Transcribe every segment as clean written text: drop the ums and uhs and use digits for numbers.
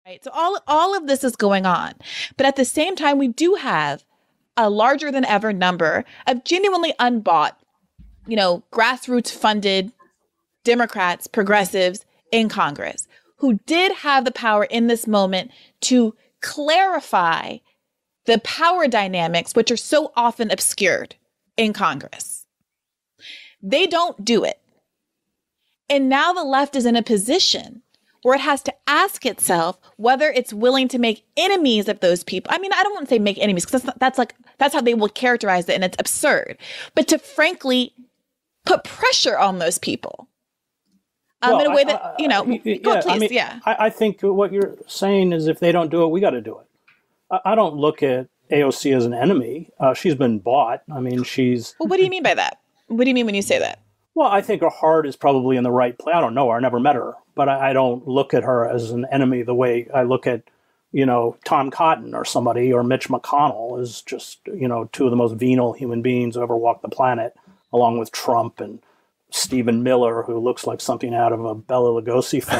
Right. So all of this is going on. But at the same time, we do have a larger than ever number of genuinely unbought, grassroots funded Democrats, progressives in Congress who did have the power in this moment to clarify the power dynamics, which are so often obscured in Congress. They don't do it. And now the left is in a position where it has to ask itself whether it's willing to make enemies of those people. I mean, I don't want to say make enemies because that's how they will characterize it, and it's absurd. But to frankly put pressure on those people in a way that, go please, I think what you're saying is if they don't do it, we got to do it. I don't look at AOC as an enemy. She's been bought. I mean, she's... Well, what do you mean by that? What do you mean when you say that? Well, I think her heart is probably in the right place. I don't know her. I never met her. But I don't look at her as an enemy the way I look at, Tom Cotton or somebody, or Mitch McConnell as just, two of the most venal human beings who ever walked the planet, along with Trump and Stephen Miller, who looks like something out of a Bela Lugosi film.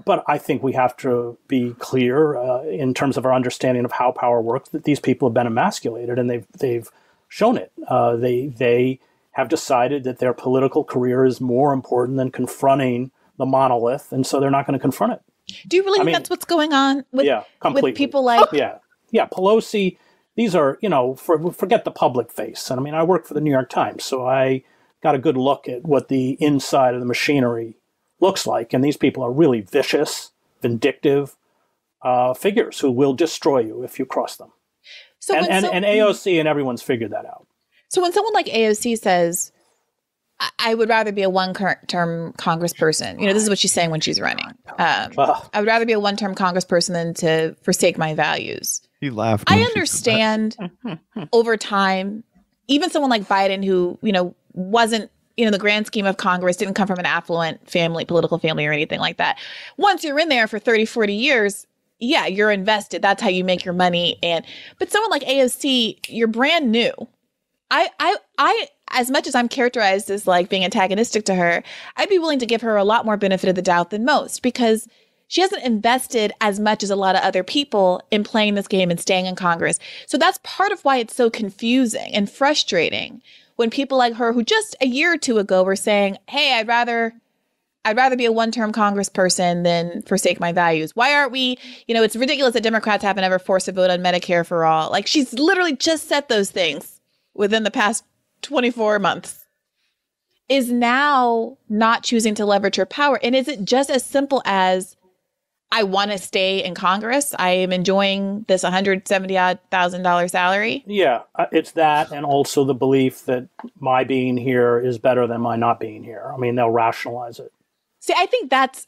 But I think we have to be clear in terms of our understanding of how power works, that these people have been emasculated, and they've shown it. They have decided that their political career is more important than confronting the monolith, and so they're not going to confront it. Do you really think that's what's going on with people like... Yeah, Pelosi... These are, forget the public face. And I mean, I work for the New York Times, so I got a good look at what the inside of the machinery looks like. And these people are really vicious, vindictive figures who will destroy you if you cross them. So and AOC and everyone's figured that out. So when someone like AOC says, I would rather be a one-term congressperson, this is what she's saying when she's running. I would rather be a one-term congressperson than to forsake my values. He laughed. I understand over time, even someone like Biden, who, wasn't, the grand scheme of Congress, didn't come from an affluent political family or anything like that. Once you're in there for 30, 40 years, yeah, you're invested. That's how you make your money. But someone like AOC, you're brand new. I, as much as I'm characterized as like being antagonistic to her, I'd be willing to give her a lot more benefit of the doubt than most, because she hasn't invested as much as a lot of other people in playing this game and staying in Congress. So that's part of why it's so confusing and frustrating when people like her, who just a year or two ago were saying, hey, I'd rather be a one-term congressperson than forsake my values. Why aren't we, it's ridiculous that Democrats haven't ever forced a vote on Medicare for all. Like, she's literally just said those things within the past 24 months, is now not choosing to leverage her power. And is it just as simple as, I want to stay in Congress, I am enjoying this $170,000 salary? Yeah, it's that, and also the belief that my being here is better than my not being here. I mean, they'll rationalize it. See, I think that's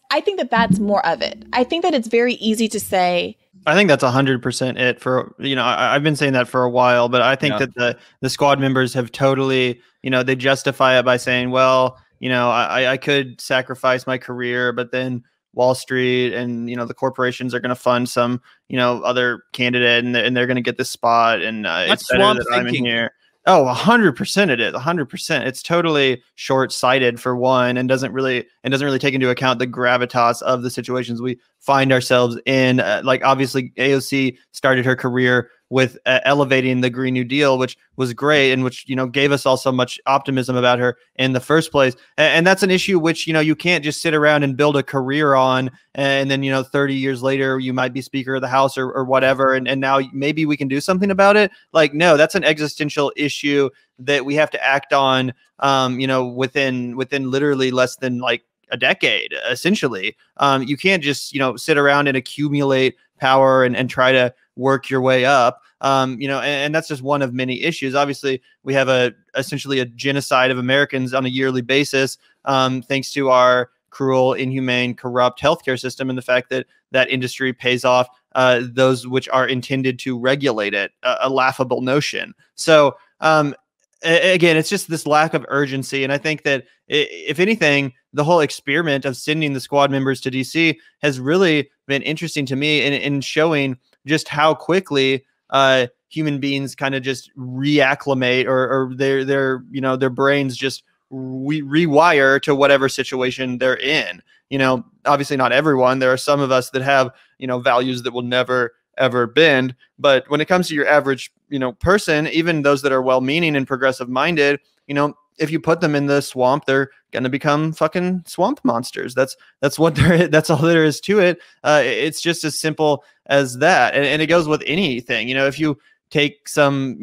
more of it. I think that it's very easy to say. I think that's 100% it for, I've been saying that for a while, but I think that the squad members have totally, they justify it by saying, well, I could sacrifice my career, but then Wall Street and, the corporations are going to fund some, other candidate, and they're going to get this spot. And it's better that I'm in here. Oh, 100% it is. 100%. It's totally short-sighted for one, and doesn't really take into account the gravitas of the situations we find ourselves in. Obviously AOC started her career with elevating the Green New Deal, which was great, and which, gave us all so much optimism about her in the first place. And that's an issue which, you can't just sit around and build a career on, and then, 30 years later, you might be Speaker of the House or whatever. And now maybe we can do something about it. No, that's an existential issue that we have to act on, within literally less than a decade, essentially. You can't just, sit around and accumulate power and try to work your way up. And that's just one of many issues. Obviously, we have essentially a genocide of Americans on a yearly basis, thanks to our cruel, inhumane, corrupt healthcare system, and the fact that that industry pays off those which are intended to regulate it, a laughable notion. So again, it's just this lack of urgency. And I think that if anything, the whole experiment of sending the squad members to DC has really been interesting to me in showing just how quickly human beings kind of just reacclimate, or their brains just rewire to whatever situation they're in. Obviously not everyone. There are some of us that have, values that will never ever bend. But when it comes to your average, person, even those that are well-meaning and progressive minded, if you put them in the swamp, they're going to become fucking swamp monsters. That's what that's all there is to it. It's just as simple as that. And it goes with anything. If you take some,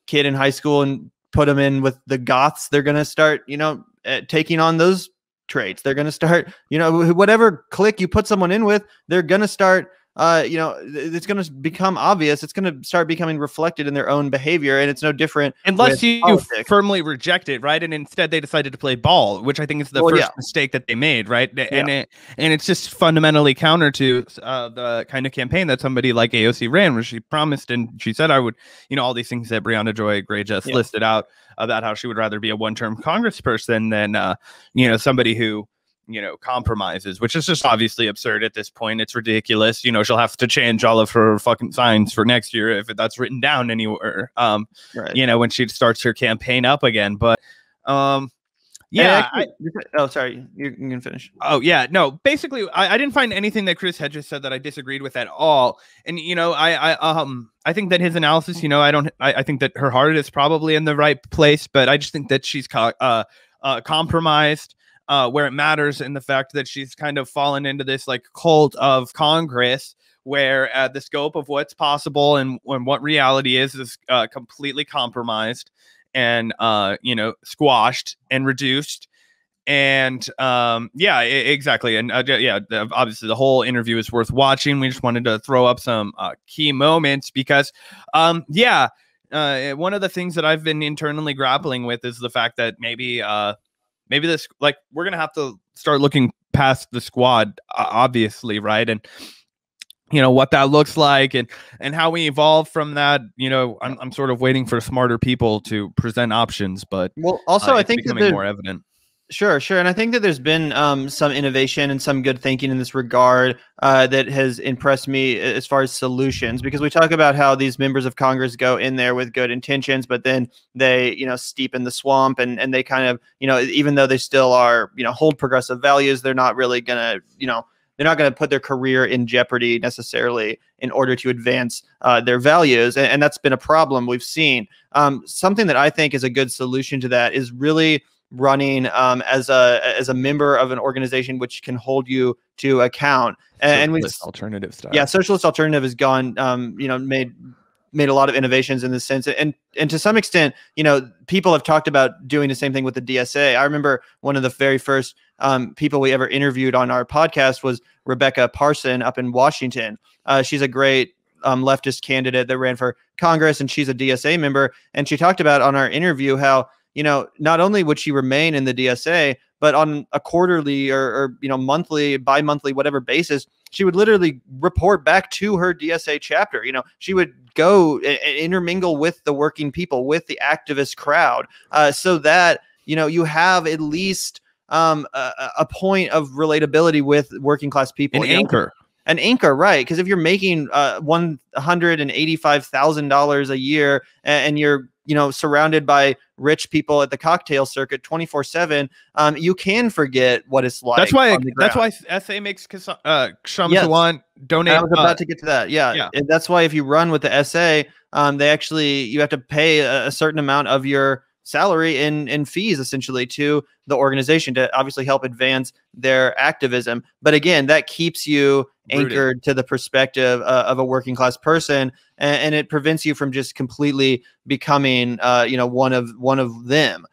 kid in high school and put them in with the goths, they're going to start, taking on those traits. They're going to start, whatever clique you put someone in with, they're going to start, it's going to become obvious. It's going to start becoming reflected in their own behavior. And it's no different unless you firmly reject it. Right. And instead they decided to play ball, which I think is the first mistake that they made. Right. And it's just fundamentally counter to the kind of campaign that somebody like AOC ran, where she promised and she said, I would, all these things that Briahna Joy Gray just listed out about how she would rather be a one-term congressperson than, somebody who, compromises, which is just obviously absurd at this point. It's ridiculous. She'll have to change all of her fucking signs for next year if that's written down anywhere. Right. When she starts her campaign up again. But sorry, you can finish. Oh yeah, no. Basically, I didn't find anything that Chris Hedges said that I disagreed with at all. And I think that his analysis, I think that her heart is probably in the right place, but I just think that she's compromised where it matters, in the fact that she's kind of fallen into this like cult of Congress, where the scope of what's possible and what reality is completely compromised and squashed and reduced. And exactly. And obviously the whole interview is worth watching. We just wanted to throw up some key moments because one of the things that I've been internally grappling with is the fact that maybe this, like, we're going to have to start looking past the squad, obviously. Right. And, what that looks like and how we evolve from that. I'm sort of waiting for smarter people to present options, but also I think becoming more evident. Sure. And I think that there's been some innovation and some good thinking in this regard that has impressed me as far as solutions, because we talk about how these members of Congress go in there with good intentions, but then they, steep in the swamp and they kind of, even though they still are, hold progressive values, they're not really going to, they're not going to put their career in jeopardy necessarily in order to advance their values. And that's been a problem we've seen. Something that I think is a good solution to that is really running as a member of an organization which can hold you to account. And we've alternative stuff. Yeah, Socialist Alternative has gone, made a lot of innovations in this sense. And to some extent, people have talked about doing the same thing with the DSA. I remember one of the very first people we ever interviewed on our podcast was Rebecca Parson up in Washington. She's a great leftist candidate that ran for Congress, and she's a DSA member. And she talked about on our interview how, not only would she remain in the DSA, but on a quarterly or monthly, bi-monthly, whatever basis, she would literally report back to her DSA chapter. She would go and intermingle with the working people, with the activist crowd, so that, you have at least a point of relatability with working class people. An anchor, right? Because if you're making $185,000 a year and you're surrounded by rich people at the cocktail circuit 24/7, you can forget what it's like. That's why SA makes Kshamsawan donate. I was about to get to that. Yeah. And that's why if you run with the SA, you have to pay a certain amount of your salary in fees essentially to the organization to obviously help advance their activism. But again, that keeps you anchored to the perspective of a working class person, and it prevents you from just completely becoming one of them.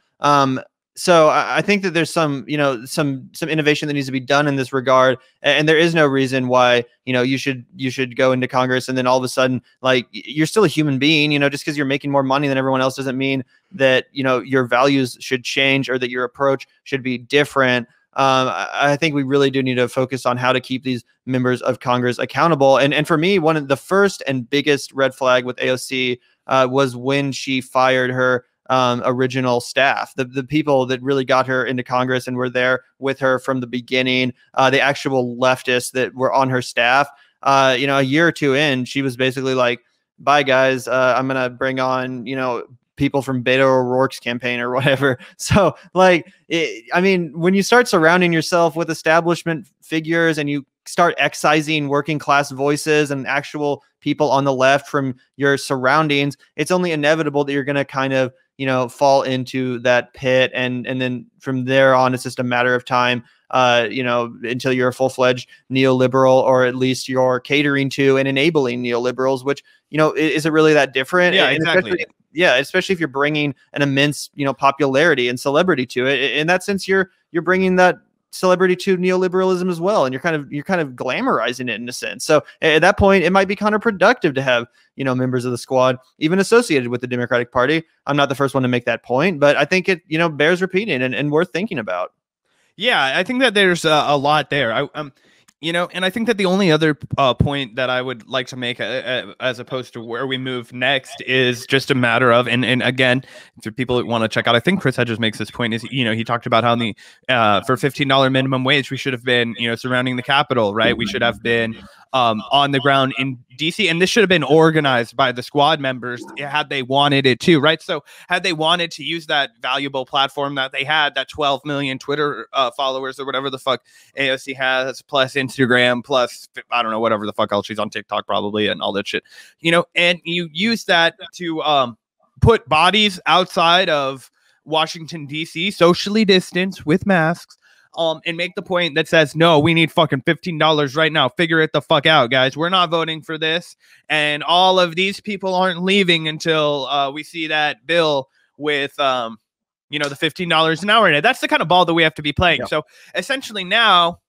So I think that there's some innovation that needs to be done in this regard, and there is no reason why you should go into Congress and then all of a sudden, like, you're still a human being. Just because you're making more money than everyone else doesn't mean that your values should change or that your approach should be different. I think we really do need to focus on how to keep these members of Congress accountable. And for me, one of the first and biggest red flag with AOC was when she fired her original staff, the people that really got her into Congress and were there with her from the beginning, the actual leftists that were on her staff. A year or two in, she was basically like, bye guys, I'm going to bring on, people from Beto O'Rourke's campaign or whatever. So like, I mean, when you start surrounding yourself with establishment figures and you start excising working class voices and actual people on the left from your surroundings, it's only inevitable that you're going to kind of, you know, fall into that pit. And then from there on, it's just a matter of time, you know, until you're a full-fledged neoliberal, or at least you're catering to and enabling neoliberals, which, you know, is it really that different? Yeah, And exactly. especially if you're bringing an immense, you know, popularity and celebrity to it. In that sense, you're bringing that celebrity to neoliberalism as well, and you're kind of glamorizing it in a sense. So at that point, it might be counterproductive to have, you know, members of the squad even associated with the Democratic Party. I'm not the first one to make that point, but I think it, you know, bears repeating and worth thinking about. Yeah, I think that there's a lot there. You know, and I think that the only other point that I would like to make, as opposed to where we move next, is just a matter of, and again, for people that want to check out, I think Chris Hedges makes this point, is, you know, he talked about how the for $15 minimum wage, we should have been, you know, surrounding the Capitol, right? We should have been on the ground in DC, and this should have been organized by the squad members had they wanted it to, right? So had they wanted to use that valuable platform that they had, that 12 million Twitter followers or whatever the fuck AOC has, plus Instagram, plus I don't know, whatever the fuck else, she's on TikTok probably and all that shit, you know, and you use that to put bodies outside of Washington DC, socially distanced with masks, and make the point that says, no, we need fucking $15 right now. Figure it the fuck out, guys. We're not voting for this. And all of these people aren't leaving until we see that bill with, you know, the $15 an hour in it. That's the kind of ball that we have to be playing. Yeah. So essentially now,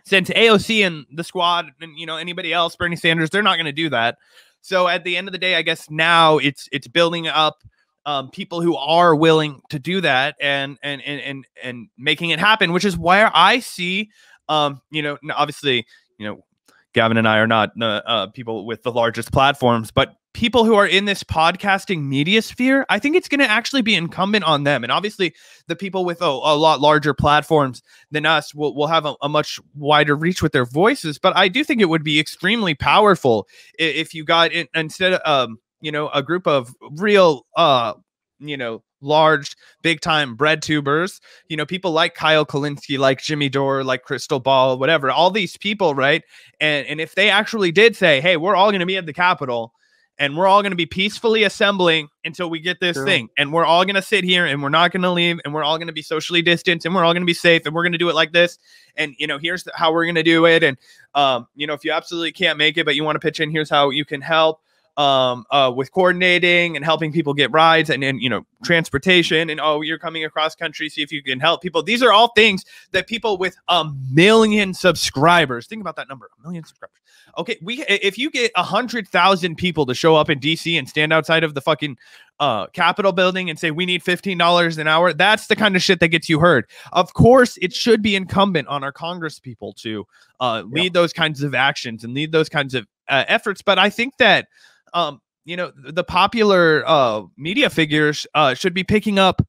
since AOC and the squad and, you know, anybody else, Bernie Sanders, they're not going to do that. So at the end of the day, I guess now it's building up people who are willing to do that and making it happen, which is where I see, you know, obviously, you know, Gavin and I are not people with the largest platforms, but people who are in this podcasting media sphere, I think it's going to actually be incumbent on them. And obviously the people with a lot larger platforms than us will have a much wider reach with their voices. But I do think it would be extremely powerful if you got it, instead of, you know, a group of real, you know, large, big time bread tubers, you know, people like Kyle Kulinski, like Jimmy Dore, like Crystal Ball, whatever, all these people, right? And if they actually did say, hey, we're all going to be at the Capitol and we're all going to be peacefully assembling until we get this thing, and we're all going to sit here and we're not going to leave, and we're all going to be socially distanced, and we're all going to be safe, and we're going to do it like this, and, you know, here's how we're going to do it, and you know, if you absolutely can't make it but you want to pitch in, here's how you can help with coordinating and helping people get rides and you know, transportation, and oh, you're coming across country, see if you can help people. These are all things that people with 1 million subscribers, think about that number, 1 million subscribers. Okay, if you get 100,000 people to show up in DC and stand outside of the fucking Capitol building and say we need $15 an hour, that's the kind of shit that gets you heard. Of course, it should be incumbent on our Congress people to lead those kinds of actions and lead those kinds of efforts. But I think that you know, the popular media figures should be picking up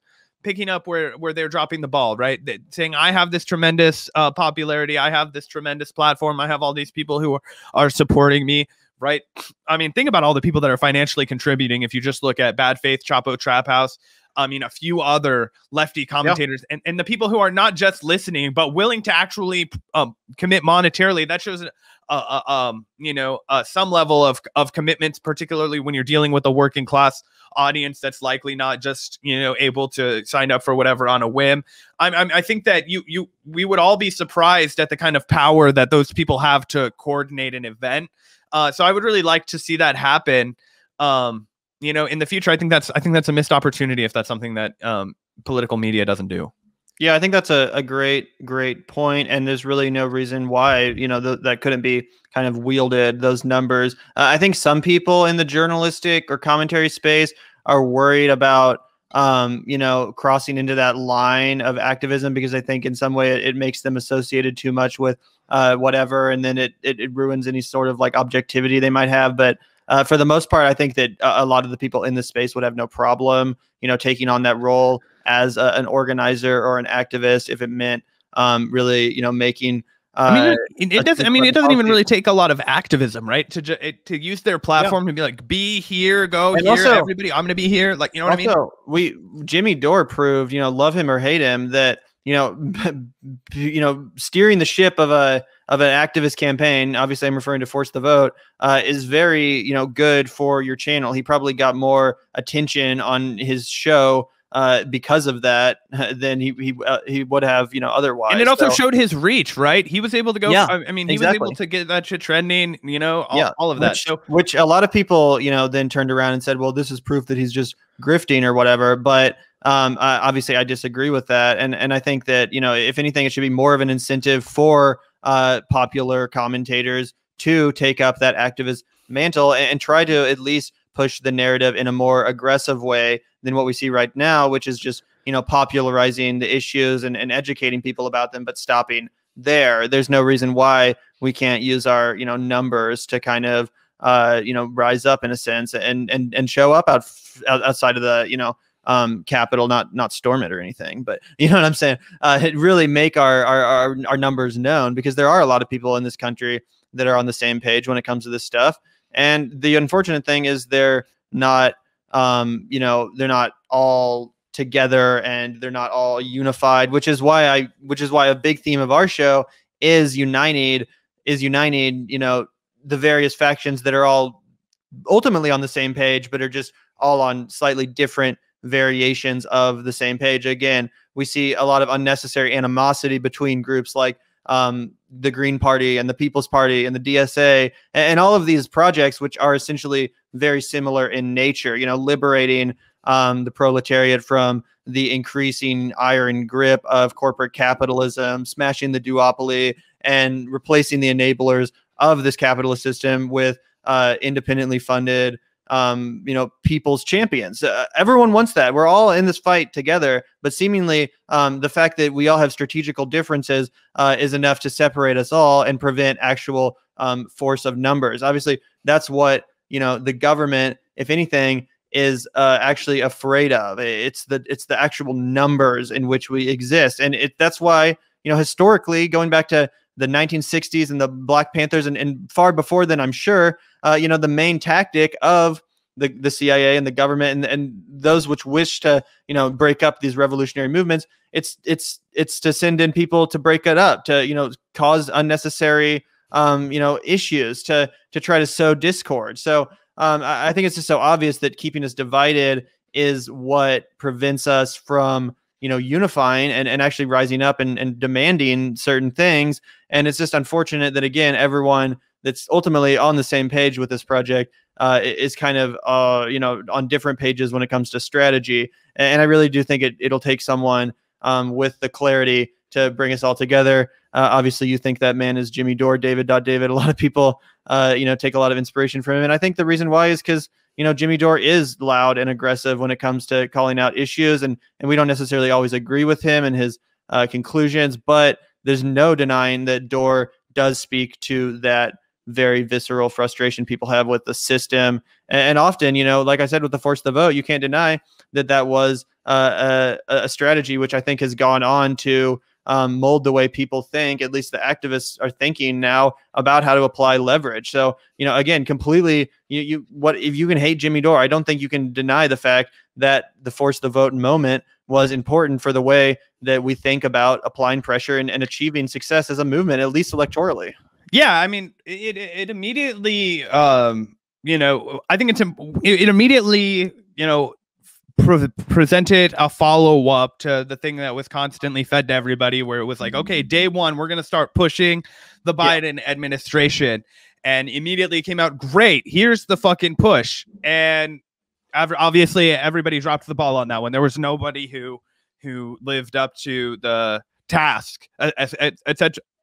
where they're dropping the ball, right? Saying, I have this tremendous popularity, I have this tremendous platform, I have all these people who are supporting me, right? I mean, think about all the people that are financially contributing. If you just look at Bad Faith, Chapo Trap House, I mean, a few other lefty commentators, and the people who are not just listening, but willing to actually commit monetarily. That shows you know, some level of commitments, particularly when you're dealing with a working class audience that's likely not just, you know, able to sign up for whatever on a whim. I think that we would all be surprised at the kind of power that those people have to coordinate an event. So I would really like to see that happen. You know, in the future. I think that's a missed opportunity if that's something that political media doesn't do. Yeah, I think that's a great point, and there's really no reason why, you know, that couldn't be kind of wielded, those numbers. I think some people in the journalistic or commentary space are worried about, you know, crossing into that line of activism, because I think in some way it makes them associated too much with whatever, and then it ruins any sort of like objectivity they might have. But for the most part, I think that a lot of the people in this space would have no problem, you know, taking on that role as an organizer or an activist if it meant really, you know, making it doesn't. I mean, it doesn't even really take a lot of activism, right? To use their platform to be like, be here, go and here, also, everybody. I'm going to be here. Like, you know what I mean? Jimmy Dore proved, love him or hate him, that steering the ship of an activist campaign. Obviously, I'm referring to Force the Vote. Is very good for your channel. He probably got more attention on his show because of that than he would have otherwise. And it also showed his reach, right? He was able to go. Yeah, I mean, he was able to get that shit trending. All of that. Which a lot of people then turned around and said, well, this is proof that he's just grifting or whatever. But obviously, I disagree with that, and I think that if anything, it should be more of an incentive for popular commentators to take up that activist mantle and try to at least push the narrative in a more aggressive way than what we see right now, which is just, popularizing the issues and educating people about them, but stopping there. There's no reason why we can't use our, numbers to kind of, rise up in a sense and show up outside of the, Capitol, not storm it or anything, but you know what I'm saying? Really make our numbers known, because there are a lot of people in this country that are on the same page when it comes to this stuff. And the unfortunate thing is they're not, they're not all together and they're not all unified, which is why a big theme of our show is uniting, the various factions that are all ultimately on the same page, but are just all on slightly different variations of the same page. Again, we see a lot of unnecessary animosity between groups like the Green Party and the People's Party and the DSA and all of these projects, which are essentially very similar in nature, liberating the proletariat from the increasing iron grip of corporate capitalism, smashing the duopoly, and replacing the enablers of this capitalist system with independently funded people's champions. Everyone wants that. We're all in this fight together, but seemingly the fact that we all have strategical differences is enough to separate us all and prevent actual force of numbers. Obviously, that's what the government, if anything, is actually afraid of. It's the actual numbers in which we exist, and that's why historically, going back to the 1960s and the Black Panthers and far before then, I'm sure, the main tactic of the CIA and the government and those which wish to, break up these revolutionary movements, it's to send in people to break it up, to, cause unnecessary, issues, to try to sow discord. So I think it's just so obvious that keeping us divided is what prevents us from, unifying and actually rising up and demanding certain things. And it's just unfortunate that, again, everyone that's ultimately on the same page with this project is kind of, on different pages when it comes to strategy. And I really do think it'll take someone with the clarity to bring us all together. Obviously, you think that man is Jimmy Dore, David. A lot of people, take a lot of inspiration from him. And I think the reason why is because, Jimmy Dore is loud and aggressive when it comes to calling out issues. And we don't necessarily always agree with him and his conclusions, but there's no denying that Dore does speak to that very visceral frustration people have with the system. And often, like I said, with the Force the Vote, you can't deny that was a strategy which I think has gone on to mold the way people think. At least the activists are thinking now about how to apply leverage. So, again, completely, what if you can hate Jimmy Dore? I don't think you can deny the fact that the Force the Vote moment was important for the way that we think about applying pressure and achieving success as a movement, at least electorally. Yeah, I mean, it immediately, I think it immediately, presented a follow-up to the thing that was constantly fed to everybody, where it was like, okay, day one, we're going to start pushing the Biden administration. And immediately came out, great, here's the fucking push. And obviously everybody dropped the ball on that one. There was nobody who lived up to the task,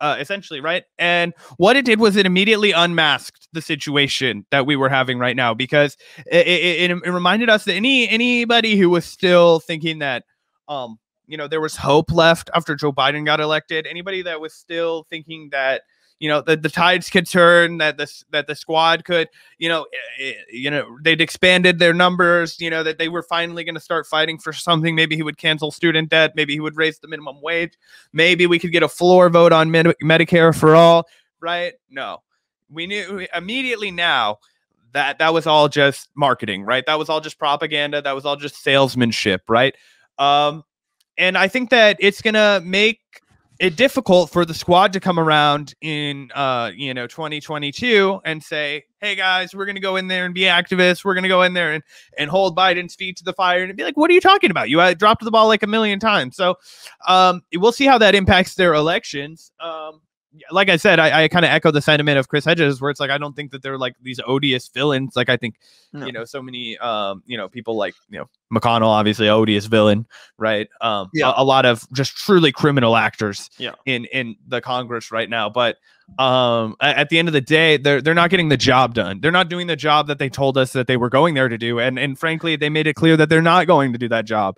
essentially, right? And what it did was it immediately unmasked the situation that we were having right now, because it reminded us that anybody who was still thinking that there was hope left after Joe Biden got elected, anybody that was still thinking that the tides could turn, that the squad could, they'd expanded their numbers, that they were finally going to start fighting for something. Maybe he would cancel student debt. Maybe he would raise the minimum wage. Maybe we could get a floor vote on Medicare for all, right? No, we knew immediately now that was all just marketing, right? That was all just propaganda. That was all just salesmanship, right? And I think that it's going to make it difficult for the squad to come around in 2022 and say, hey guys, we're going to go in there and be activists. We're going to go in there and hold Biden's feet to the fire and be like, what are you talking about? You dropped the ball like a million times. So we'll see how that impacts their elections. Like I said, I kind of echo the sentiment of Chris Hedges, where it's like, I don't think that they're like these odious villains. Like, I think, so many, people like, McConnell, obviously odious villain, right? A lot of just truly criminal actors in the Congress right now. But at the end of the day, they're not getting the job done. They're not doing the job that they told us that they were going there to do. And frankly, they made it clear that they're not going to do that job.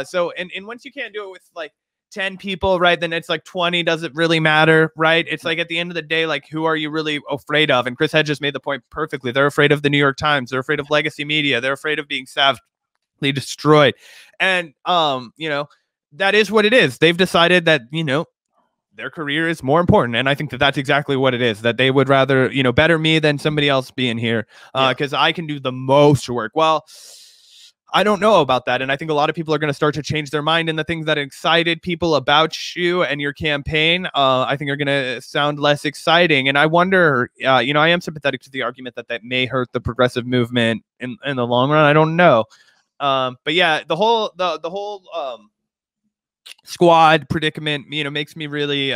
So once you can't do it with like 10 people, right, then it's like 20 doesn't really matter, right? It's like at the end of the day, like, who are you really afraid of? And Chris Hedges made the point perfectly. They're afraid of the New York Times. They're afraid of legacy media. They're afraid of being savagely destroyed. And that is what it is. They've decided that their career is more important, and I think that that's exactly what it is, that they would rather better me than somebody else being here because I can do the most work. Well, I don't know about that. And I think a lot of people are going to start to change their mind, and the things that excited people about you and your campaign, I think are going to sound less exciting. And I wonder, I am sympathetic to the argument that may hurt the progressive movement in the long run. I don't know. But yeah, the whole squad predicament, makes me really,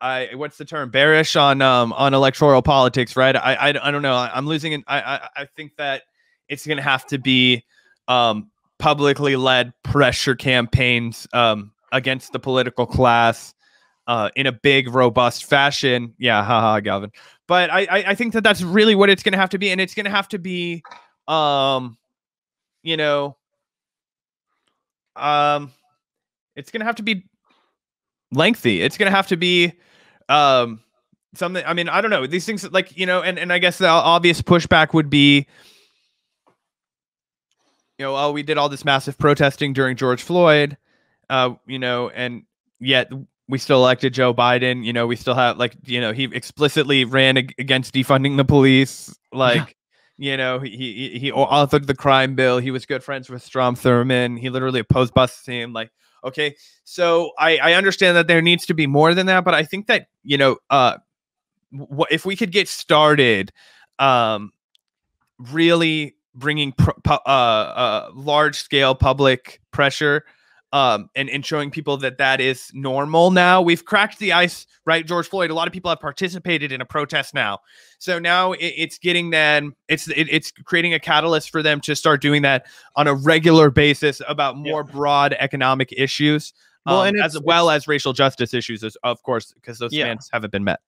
what's the term? Bearish on electoral politics, right? I don't know. I'm losing it. I think that it's going to have to be publicly led pressure campaigns against the political class in a big, robust fashion. Yeah, haha, Gavin. But I think that that's really what it's going to have to be. And it's going to have to be, it's going to have to be lengthy. It's going to have to be something. I mean, I don't know. These things like, and I guess the obvious pushback would be, we did all this massive protesting during George Floyd, and yet we still elected Joe Biden. We still have he explicitly ran against defunding the police. Like, he authored the crime bill. He was good friends with Strom Thurmond. He literally opposed busing. Like, okay, so I understand that there needs to be more than that, but I think that, if we could get started, really bringing large scale public pressure and showing people that is normal now. We've cracked the ice, right? George Floyd, a lot of people have participated in a protest now. So now it's getting them, it's creating a catalyst for them to start doing that on a regular basis about more broad economic issues, as well as racial justice issues, of course, because those demands haven't been met.